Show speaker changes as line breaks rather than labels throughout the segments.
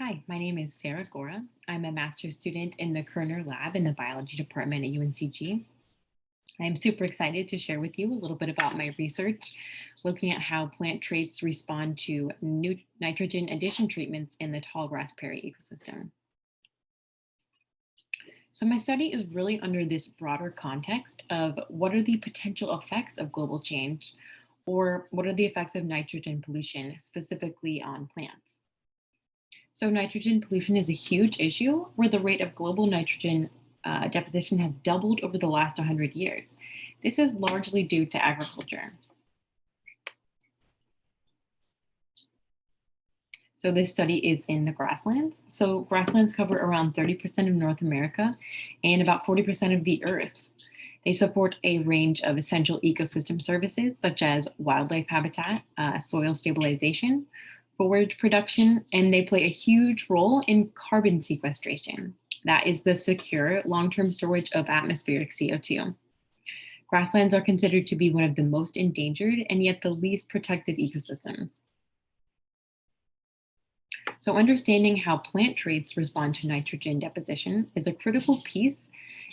Hi, my name is Sarah Gora. I'm a master's student in the Kerner Lab in the biology department at UNCG. I'm super excited to share with you a little bit about my research, looking at how plant traits respond to new nitrogen addition treatments in the tallgrass prairie ecosystem. So my study is really under this broader context of what are the potential effects of global change, or what are the effects of nitrogen pollution specifically on plants. So nitrogen pollution is a huge issue where the rate of global nitrogen deposition has doubled over the last 100 years. This is largely due to agriculture. So this study is in the grasslands. So grasslands cover around 30% of North America and about 40% of the earth. They support a range of essential ecosystem services such as wildlife habitat, soil stabilization, forage production, and they play a huge role in carbon sequestration. That is the secure long-term storage of atmospheric CO2. Grasslands are considered to be one of the most endangered and yet the least protected ecosystems. So understanding how plant traits respond to nitrogen deposition is a critical piece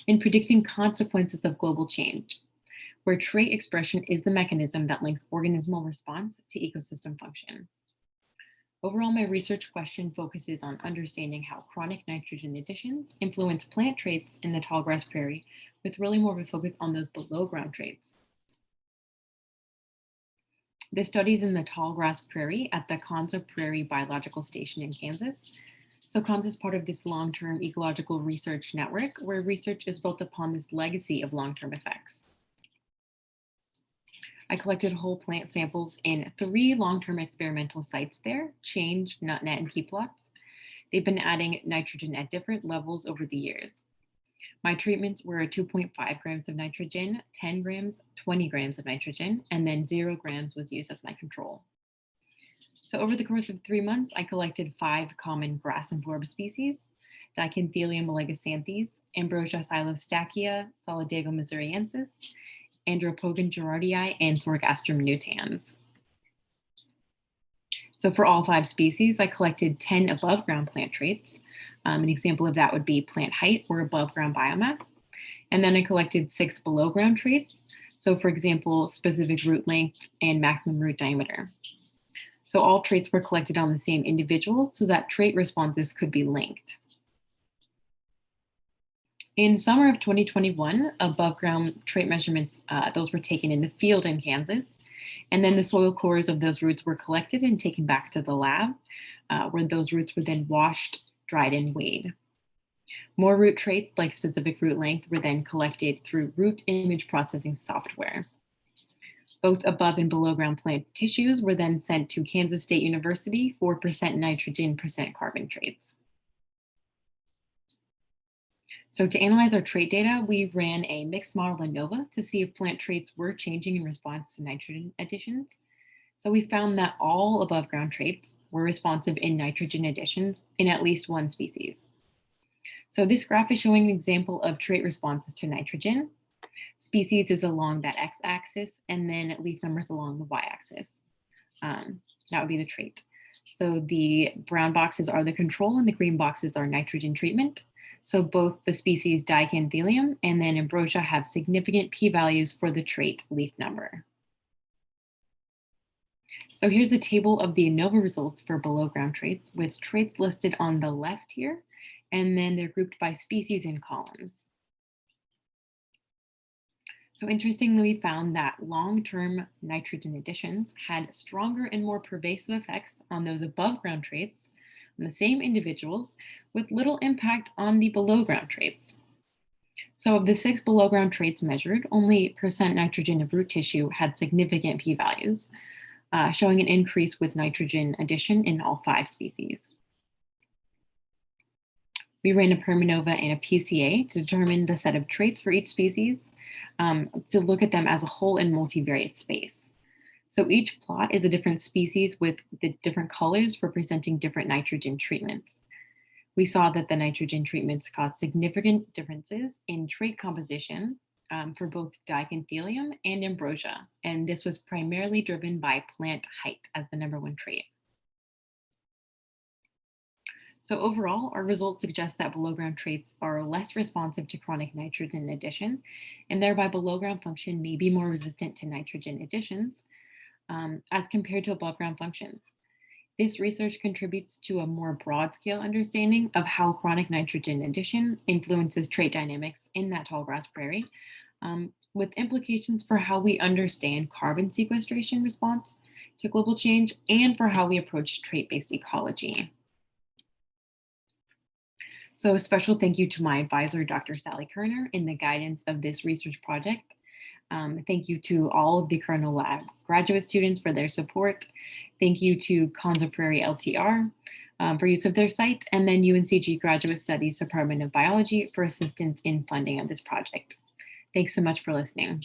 in predicting consequences of global change, where trait expression is the mechanism that links organismal response to ecosystem function. Overall, my research question focuses on understanding how chronic nitrogen additions influence plant traits in the tallgrass prairie, with really more of a focus on those below ground traits. This study is in the tallgrass prairie at the Konza Prairie Biological Station in Kansas. So Konza is part of this long-term ecological research network where research is built upon this legacy of long-term effects. I collected whole plant samples in 3 long-term experimental sites there, Change, NutNet, and Peaplots. They've been adding nitrogen at different levels over the years. My treatments were 2.5 grams of nitrogen, 10 grams, 20 grams of nitrogen, and then 0 grams was used as my control. So over the course of 3 months, I collected 5 common grass and blorb species: Dicynthelium eleganthes, Ambrosia xylostachya, Solidago missouriensis, Andropogon gerardii, and Sorghastrum nutans. So for all 5 species, I collected 10 above ground plant traits. An example of that would be plant height or above ground biomass. And then I collected 6 below ground traits. So for example, specific root length and maximum root diameter. So all traits were collected on the same individuals so that trait responses could be linked. In summer of 2021, above ground trait measurements, those were taken in the field in Kansas. And then the soil cores of those roots were collected and taken back to the lab, where those roots were then washed, dried, and weighed. More root traits, like specific root length, were then collected through root image processing software. Both above and below ground plant tissues were then sent to Kansas State University for percent nitrogen, percent carbon traits. So to analyze our trait data, we ran a mixed model ANOVA to see if plant traits were changing in response to nitrogen additions. So we found that all above ground traits were responsive in nitrogen additions in at least one species. So this graph is showing an example of trait responses to nitrogen. Species is along that x-axis, and then leaf numbers along the y-axis. That would be the trait. So the brown boxes are the control and the green boxes are nitrogen treatment. So both the species Dicynthelium and then Ambrosia have significant p-values for the trait leaf number. So here's the table of the ANOVA results for below ground traits, with traits listed on the left here, and then they're grouped by species in columns. So interestingly, we found that long-term nitrogen additions had stronger and more pervasive effects on those above ground traits on the same individuals, with little impact on the below ground traits. So of the 6 below ground traits measured, only percent nitrogen of root tissue had significant p-values, showing an increase with nitrogen addition in all 5 species. We ran a Permanova and a PCA to determine the set of traits for each species, to look at them as a whole in multivariate space. So each plot is a different species with the different colors representing different nitrogen treatments. We saw that the nitrogen treatments caused significant differences in trait composition for both Dicynthelium and Ambrosia, and this was primarily driven by plant height as the #1 trait. So overall, our results suggest that below-ground traits are less responsive to chronic nitrogen addition, and thereby below-ground function may be more resistant to nitrogen additions as compared to above-ground functions. This research contributes to a more broad-scale understanding of how chronic nitrogen addition influences trait dynamics in that tallgrass prairie, with implications for how we understand carbon sequestration response to global change and for how we approach trait-based ecology. So a special thank you to my advisor, Dr. Sally Kerner, in the guidance of this research project. Thank you to all of the Kernel Lab graduate students for their support. Thank you to Konza Prairie LTR for use of their site, and then UNCG Graduate Studies Department of Biology for assistance in funding of this project. Thanks so much for listening.